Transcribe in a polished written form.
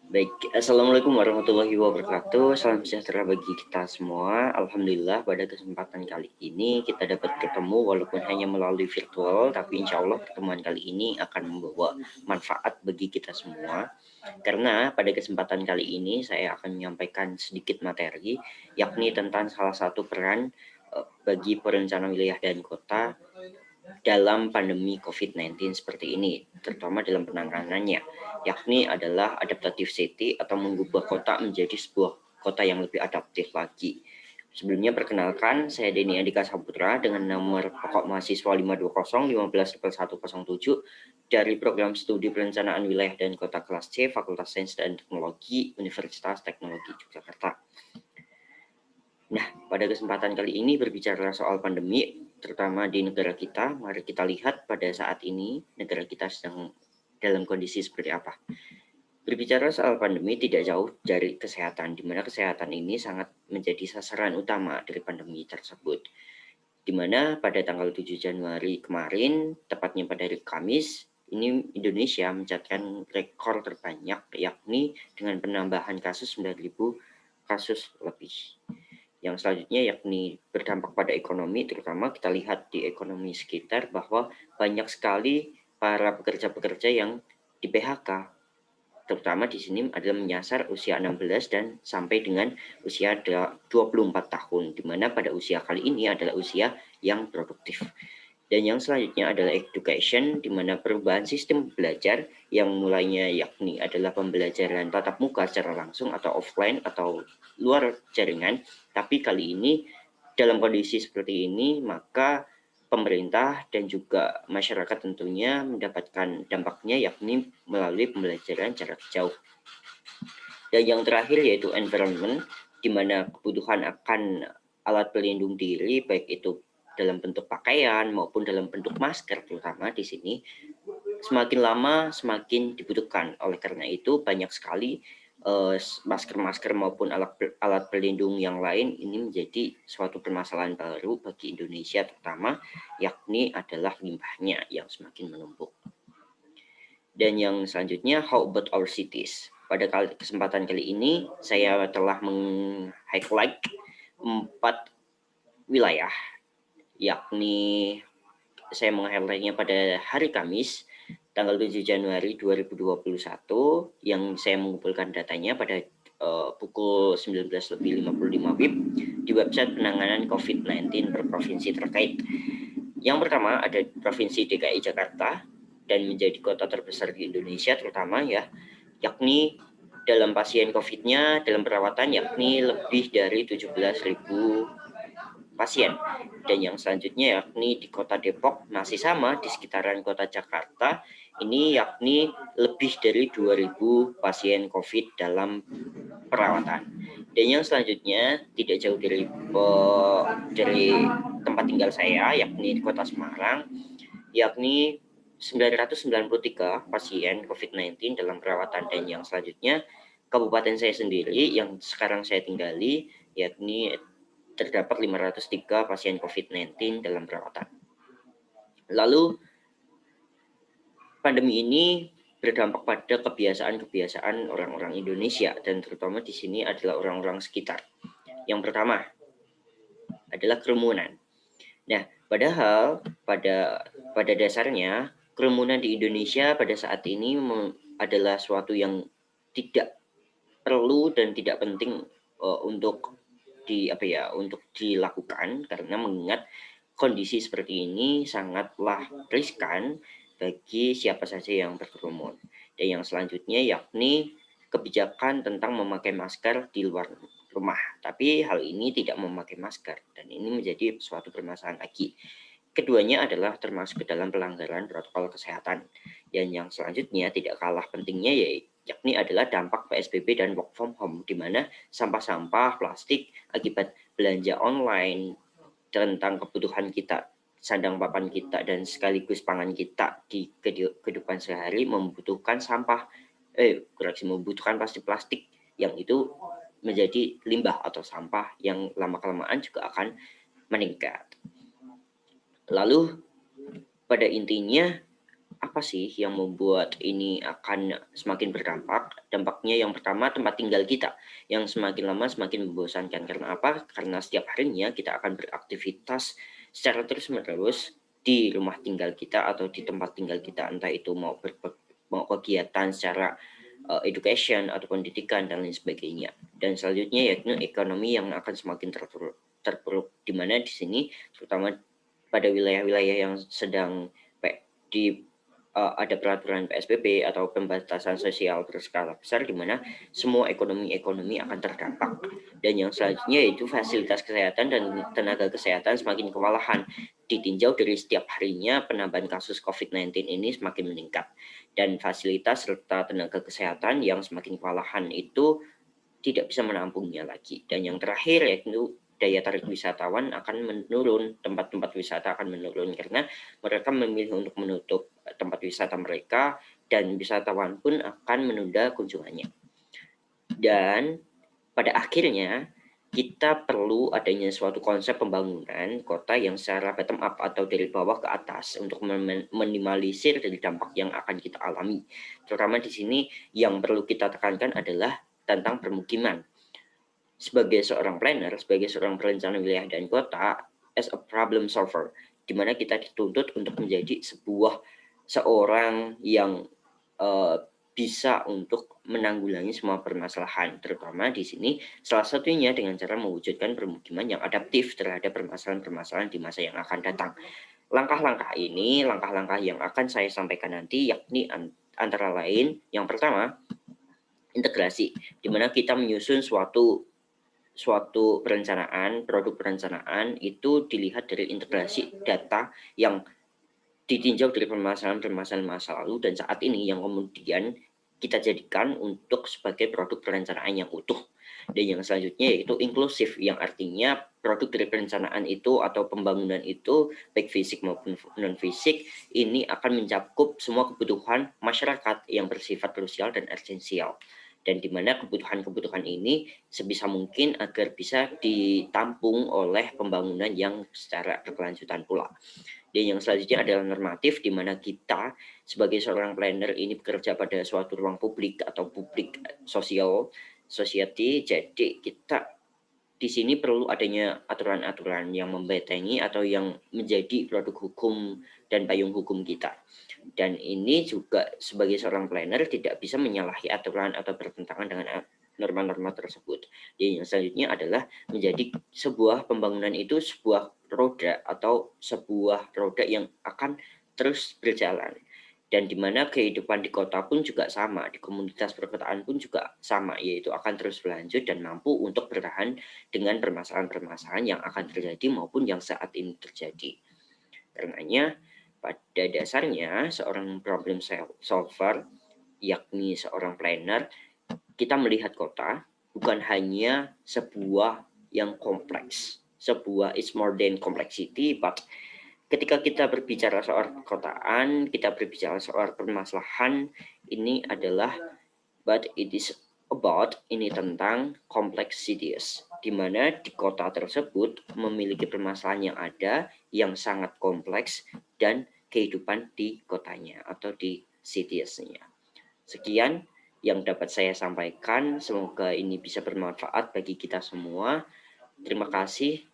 Baik, Assalamualaikum warahmatullahi wabarakatuh. Salam sejahtera bagi kita semua. Alhamdulillah pada kesempatan kali ini kita dapat ketemu walaupun hanya melalui virtual, tapi insya Allah pertemuan kali ini akan membawa manfaat bagi kita semua. Karena pada kesempatan kali ini saya akan menyampaikan sedikit materi, yakni tentang salah satu peran bagi perencana wilayah dan kota dalam pandemi COVID-19 seperti ini, terutama dalam penanganannya, yakni adalah adaptive city atau mengubah kota menjadi sebuah kota yang lebih adaptif lagi. Sebelumnya perkenalkan, saya Denny Andika Saputra dengan nomor pokok mahasiswa 520 15 107 dari program studi perencanaan wilayah dan kota kelas C, Fakultas Sains dan Teknologi, Universitas Teknologi Yogyakarta. Nah, pada kesempatan kali ini berbicara soal pandemi, terutama di negara kita. Mari kita lihat pada saat ini negara kita sedang dalam kondisi seperti apa. Berbicara soal pandemi tidak jauh dari kesehatan, di mana kesehatan ini sangat menjadi sasaran utama dari pandemi tersebut. Di mana pada tanggal 7 Januari kemarin, tepatnya pada hari Kamis, ini Indonesia mencatatkan rekor terbanyak, yakni dengan penambahan kasus 9.000 kasus lebih. Yang selanjutnya yakni berdampak pada ekonomi, terutama kita lihat di ekonomi sekitar bahwa banyak sekali para pekerja-pekerja yang di PHK, terutama di sini adalah menyasar usia 16 dan sampai dengan usia 24 tahun, di mana pada usia kali ini adalah usia yang produktif. Dan yang selanjutnya adalah education, di mana perubahan sistem belajar yang mulainya yakni adalah pembelajaran tatap muka secara langsung atau offline atau luar jaringan, tapi kali ini dalam kondisi seperti ini maka pemerintah dan juga masyarakat tentunya mendapatkan dampaknya yakni melalui pembelajaran jarak jauh. Dan yang terakhir yaitu environment, di mana kebutuhan akan alat pelindung diri baik itu dalam bentuk pakaian maupun dalam bentuk masker, terutama di sini semakin lama semakin dibutuhkan. Oleh karena itu banyak sekali masker-masker maupun alat pelindung yang lain ini menjadi suatu permasalahan baru bagi Indonesia, terutama yakni adalah limbahnya yang semakin menumpuk. Dan yang selanjutnya, how about our cities? Pada kesempatan kali ini saya telah meng-highlight 4 wilayah, yakni saya meng-highlightnya pada hari Kamis tanggal 7 Januari 2021 yang saya mengumpulkan datanya pada pukul 19.55 WIB di website penanganan COVID-19 berprovinsi terkait. Yang pertama ada Provinsi DKI Jakarta dan menjadi kota terbesar di Indonesia terutama ya, yakni dalam pasien COVID-nya dalam perawatan yakni lebih dari 17.000 pasien. Dan yang selanjutnya yakni di kota Depok masih sama di sekitaran kota Jakarta, ini yakni lebih dari 2.000 pasien COVID dalam perawatan. Dan yang selanjutnya tidak jauh dari tempat tinggal saya yakni di kota Semarang, yakni 993 pasien COVID-19 dalam perawatan. Dan yang selanjutnya kabupaten saya sendiri yang sekarang saya tinggali yakni terdapat 503 pasien COVID-19 dalam perawatan. Lalu pandemi ini berdampak pada kebiasaan-kebiasaan orang-orang Indonesia dan terutama di sini adalah orang-orang sekitar. Yang pertama adalah kerumunan. Nah, padahal pada dasarnya kerumunan di Indonesia pada saat ini adalah suatu yang tidak perlu dan tidak penting untuk dilakukan, karena mengingat kondisi seperti ini sangatlah riskan bagi siapa saja yang berkerumun. Dan yang selanjutnya yakni kebijakan tentang memakai masker di luar rumah, tapi hal ini tidak memakai masker dan ini menjadi suatu permasalahan lagi. Keduanya adalah termasuk ke dalam pelanggaran protokol kesehatan. Dan yang selanjutnya tidak kalah pentingnya yakni adalah dampak PSBB dan work from home, di mana sampah-sampah plastik akibat belanja online tentang kebutuhan kita, sandang papan kita dan sekaligus pangan kita di kehidupan sehari membutuhkan membutuhkan plastik yang itu menjadi limbah atau sampah yang lama-kelamaan juga akan meningkat. Lalu pada intinya apa sih yang membuat ini akan semakin berdampak? Dampaknya yang pertama, tempat tinggal kita yang semakin lama semakin membosankan. Karena apa? Karena setiap harinya kita akan beraktivitas secara terus-menerus di rumah tinggal kita atau di tempat tinggal kita, entah itu mau kegiatan secara education atau pendidikan dan lain sebagainya. Dan selanjutnya yaitu ekonomi yang akan semakin terpuruk, di mana di sini terutama pada wilayah-wilayah yang sedang di ada peraturan PSBB atau pembatasan sosial berskala besar, di mana semua ekonomi akan terdampak. Dan yang selanjutnya yaitu fasilitas kesehatan dan tenaga kesehatan semakin kewalahan. Ditinjau dari setiap harinya penambahan kasus COVID-19 ini semakin meningkat. Dan fasilitas serta tenaga kesehatan yang semakin kewalahan itu tidak bisa menampungnya lagi. Dan yang terakhir yaitu daya tarik wisatawan akan menurun, tempat-tempat wisata akan menurun karena mereka memilih untuk menutup tempat wisata mereka dan wisatawan pun akan menunda kunjungannya. Dan pada akhirnya kita perlu adanya suatu konsep pembangunan kota yang secara bottom up atau dari bawah ke atas untuk meminimalisir dari dampak yang akan kita alami. Terutama di sini yang perlu kita tekankan adalah tentang permukiman. Sebagai seorang planner, sebagai seorang perencana wilayah dan kota, as a problem solver, di mana kita dituntut untuk menjadi seorang yang bisa untuk menanggulangi semua permasalahan, terutama di sini salah satunya dengan cara mewujudkan permukiman yang adaptif terhadap permasalahan-permasalahan di masa yang akan datang. Langkah-langkah ini, langkah-langkah yang akan saya sampaikan nanti, yakni antara lain, yang pertama, integrasi, di mana kita menyusun suatu perencanaan, produk perencanaan itu dilihat dari integrasi data yang ditinjau dari permasalahan-permasalahan masa lalu dan saat ini yang kemudian kita jadikan untuk sebagai produk perencanaan yang utuh. Dan yang selanjutnya yaitu inklusif, yang artinya produk dari perencanaan itu atau pembangunan itu baik fisik maupun non fisik ini akan mencakup semua kebutuhan masyarakat yang bersifat krusial dan esensial. Dan di mana kebutuhan-kebutuhan ini sebisa mungkin agar bisa ditampung oleh pembangunan yang secara berkelanjutan pula. Dan yang selanjutnya adalah normatif, di mana kita sebagai seorang planner ini bekerja pada suatu ruang publik atau publik society. Jadi kita di sini perlu adanya aturan-aturan yang membentengi atau yang menjadi produk hukum dan payung hukum kita. Dan ini juga sebagai seorang planner tidak bisa menyalahi aturan atau bertentangan dengan norma-norma tersebut. Jadi yang selanjutnya adalah menjadi sebuah pembangunan itu sebuah roda atau sebuah roda yang akan terus berjalan. Dan di mana kehidupan di kota pun juga sama, di komunitas perkotaan pun juga sama, yaitu akan terus berlanjut dan mampu untuk bertahan dengan permasalahan-permasalahan yang akan terjadi maupun yang saat ini terjadi. Karenanya, pada dasarnya seorang problem solver, yakni seorang planner, kita melihat kota bukan hanya sebuah yang kompleks, sebuah is more than complexity, but ketika kita berbicara soal perkotaan, kita berbicara soal permasalahan, ini adalah but it is about ini tentang complexities, di mana di kota tersebut memiliki permasalahan yang ada yang sangat kompleks dan kehidupan di kotanya atau di cities-nya. Sekian yang dapat saya sampaikan, semoga ini bisa bermanfaat bagi kita semua. Terima kasih.